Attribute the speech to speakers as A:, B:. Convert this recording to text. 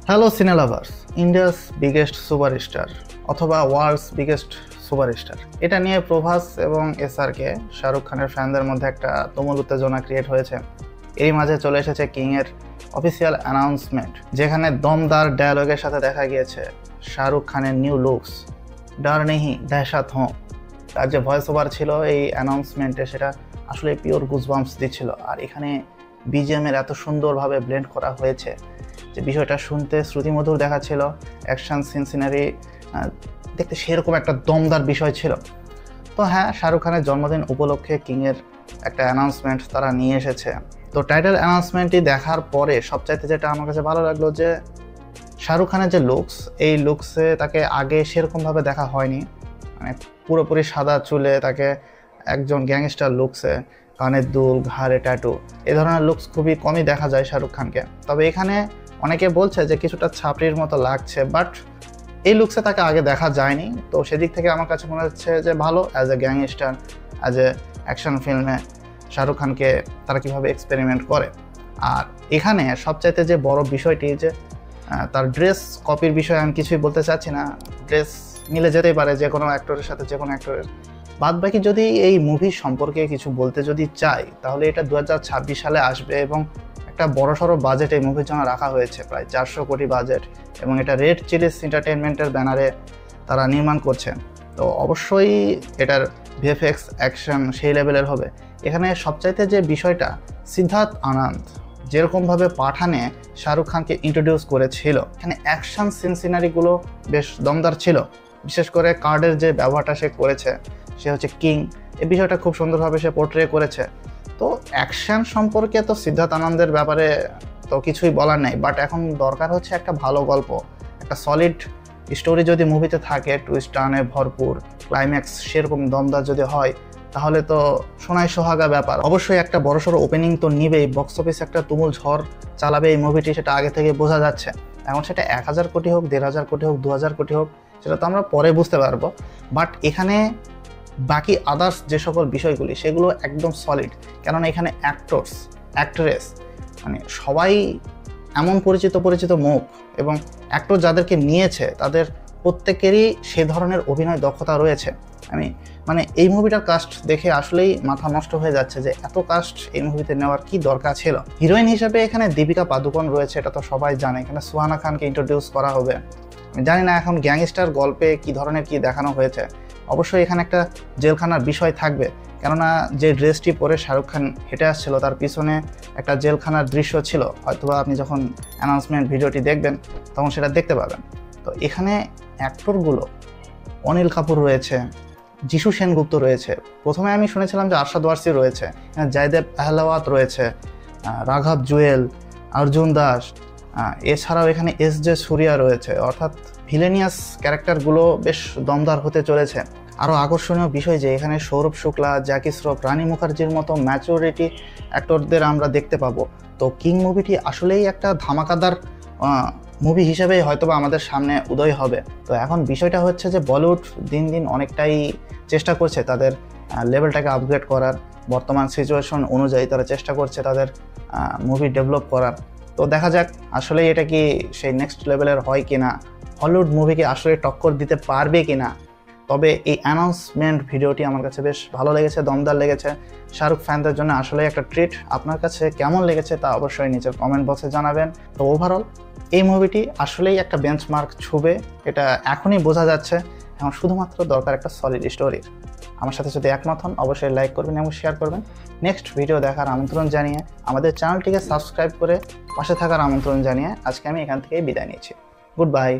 A: Hello সিনে lovers, India's biggest superstar অথবা world's biggest superstar, এটা নিয়ে প্রভাস এবং এসআরকে শাহরুখ খানের ফ্যানদের মধ্যে একটা তুমুল উত্তেজনা ক্রিয়েট হয়েছে। এই মাঝে চলে এসেছে কিংয়ের অফিসিয়াল অ্যানাউন্সমেন্ট, যেখানে দমদার ডায়ালগের সাথে দেখা গিয়েছে শাহরুখ খানের নিউ লুকস ডর নেহি দহশত হোঁ। তার যে ভয়েস ওভার ছিল এই অ্যানাউন্সমেন্টে, সেটা আসলে পিওর গুজবাম্পস দিচ্ছিল। আর এখানে বিজিএমের এত সুন্দরভাবে ব্লেন্ড করা হয়েছে যে বিষয়টা শুনতে শ্রুতিমধুর দেখাচ্ছিল। অ্যাকশন সিনারি দেখতে সেরকম একটা দমদার বিষয় ছিল। তো হ্যাঁ, শাহরুখ খানের জন্মদিন উপলক্ষে কিংয়ের একটা অ্যানাউন্সমেন্ট তারা নিয়ে এসেছে। তো টাইটেল অ্যানাউন্সমেন্টটি দেখার পরে সবচাইতে যেটা আমার কাছে ভালো লাগলো যে শাহরুখ খানের যে লুকস, এই লুকসে তাকে আগে সেরকমভাবে দেখা হয়নি। মানে পুরোপুরি সাদা চুলে তাকে একজন গ্যাংস্টার লুকসে, কানের দুল, ঘাড়ে ট্যাটু, এই ধরনের লুকস খুবই কমই দেখা যায় শাহরুখ খানকে। তবে এখানে অনেকে বলছে যে কিছুটা ছাপড়ির মতো লাগছে, বাট এই লুকসে তাকে আগে দেখা যায়নি। তো সেদিক থেকে আমার কাছে মনে হচ্ছে যে ভালো, as a gangster, as a action ফিল্মে শাহরুখ খানকে তারা কীভাবে এক্সপেরিমেন্ট করে। আর এখানে সবচাইতে যে বড় বিষয়টি যে তার ড্রেস কপির বিষয়ে আমি কিছুই বলতে চাচ্ছি না। ড্রেস মিলে যেতেই পারে যে কোনো অ্যাক্টরের সাথে, যে কোনো অ্যাক্টরের। বাদ বাকি যদি এই মুভি সম্পর্কে কিছু বলতে যদি চাই, তাহলে এটা 2026 সালে আসবে এবং একটা বড়সড় বাজেট এই মুভির জন্য রাখা হয়েছে, প্রায় 400 কোটি বাজেট, এবং এটা রেড চিলিস এন্টারটেনমেন্টের ব্যানারে তারা নির্মাণ করছে। তো অবশ্যই এটার ভিএফএক্স অ্যাকশন সেই লেভেলের হবে। এখানে সবচাইতে যে বিষয়টা, সিদ্ধার্থ আনন্দ যেরকমভাবে পাঠানে শাহরুখ খানকে ইন্ট্রোডিউস করেছিল, এখানে অ্যাকশন সিনারিগুলো বেশ দমদার ছিল। বিশেষ করে কার্ডের যে ব্যবহারটা সে করেছে, সে হচ্ছে কিং, এই বিষয়টা খুব সুন্দরভাবে সে পোর্ট্রে করেছে। তো অ্যাকশন সম্পর্কে তো সিদ্ধার্থ আনন্দের ব্যাপারে তো কিছুই বলার নেই, বাট এখন দরকার হচ্ছে একটা ভালো গল্প, একটা সলিড স্টোরি যদি মুভিতে থাকে, টুইস্ট টার্নে ভরপুর, ক্লাইম্যাক্স সেরকম দমদার যদি হয়, তাহলে তো সোনায় সোহাগা ব্যাপার। অবশ্যই একটা বড়সড় ওপেনিং তো নিবেই, বক্স অফিস একটা তুমুল ঝড় চালাবে এই মুভিটি, সেটা আগে থেকে বোঝা যাচ্ছে। এখন সেটা 1000 কোটি হোক, 1500 কোটি হোক, 2000 কোটি হোক, সেটা তো আমরা পরে বুঝতে পারবো। বাট এখানে বাকি আদার্স যে সকল বিষয়গুলি, সেগুলো একদম সলিড। কেননা এখানে অ্যাক্টরস, অ্যাক্ট্রেস, মানে সবাই এমন পরিচিত মুখ, এবং অ্যাক্টর যাদেরকে নিয়েছে তাদের প্রত্যেকেরই সে ধরনের অভিনয় দক্ষতা রয়েছে। মানে এই মুভিটার কাস্ট দেখে আসলেই মাথা নষ্ট হয়ে যাচ্ছে যে এত কাস্ট এই মুভিতে নেওয়ার কি দরকার ছিল। হিরোইন হিসেবে এখানে দীপিকা পাদুকোন রয়েছে, এটা তো সবাই জানে। এখানে সুহানা খানকে ইন্ট্রোডিউস করা হবে। আমি জানি না এখন গ্যাংস্টার গল্পে কি ধরনের কি দেখানো হয়েছে। অবশ্যই এখানে একটা জেলখানার বিষয় থাকবে, কেননা যে ড্রেসটি পরে শাহরুখ খান হেঁটে আসছিল তার পিছনে একটা জেলখানার দৃশ্য ছিল। হয়তোবা আপনি যখন অ্যানাউন্সমেন্ট ভিডিওটি দেখবেন তখন সেটা দেখতে পাবেন। তো এখানে অ্যাক্টরগুলো, অনিল কাপুর রয়েছে, যিশু সেনগুপ্ত রয়েছে, প্রথমে আমি শুনেছিলাম যে আরশাদ ওয়ারসি রয়েছে, জয়দেব আহলাওয়াত রয়েছে, রাঘব জুয়েল, অর্জুন দাস, এছাড়াও এখানে এস.জে. সূর্যা রয়েছে। অর্থাৎ ভিলেনিয়াস ক্যারেক্টারগুলো বেশ দমদার হতে চলেছে। আরও আকর্ষণীয় বিষয় যে এখানে সৌরভ শুক্লা, জ্যাকি শ্রফ, রানী মুখার্জির মতো ম্যাচুরিটি অ্যাক্টরদের আমরা দেখতে পাবো। তো কিং মুভিটি আসলেই একটা ধামাকাদার মুভি হিসেবেই হয়তোবা আমাদের সামনে উদয় হবে। তো এখন বিষয়টা হচ্ছে যে বলিউড দিন দিন অনেকটাই চেষ্টা করছে তাদের লেভেলটাকে আপগ্রেড করার। বর্তমান সিচুয়েশন অনুযায়ী তারা চেষ্টা করছে তাদের মুভি ডেভেলপ করার। তো দেখা যাক আসলেই এটা কি সেই নেক্সট লেভেলের হয় কি না, হলিউড মুভিকে আসলে টক্কর দিতে পারবে কি না। তবে এই অ্যানাউন্সমেন্ট ভিডিওটি আমার কাছে বেশ ভালো লেগেছে, দমদার লেগেছে। শাহরুখ ফ্যানদের জন্য আসলেই একটা ট্রিট। আপনার কাছে কেমন লেগেছে তা অবশ্যই নিচের কমেন্ট বক্সে জানাবেন। তো ওভারঅল এই মুভিটি আসলেই একটা বেঞ্চমার্ক ছুবে, এটা এখনই বোঝা যাচ্ছে। এখন শুধুমাত্র দরকার একটা সলিড স্টোরির। আমার সাথে যদি একমত হন অবশ্যই লাইক করবেন এবং শেয়ার করবেন। নেক্সট ভিডিও দেখার আমন্ত্রণ জানিয়ে, আমাদের চ্যানেলটিকে সাবস্ক্রাইব করে পাশে থাকার আমন্ত্রণ জানিয়ে আজকে আমি এখান থেকেই বিদায় নিচ্ছি। Good bye.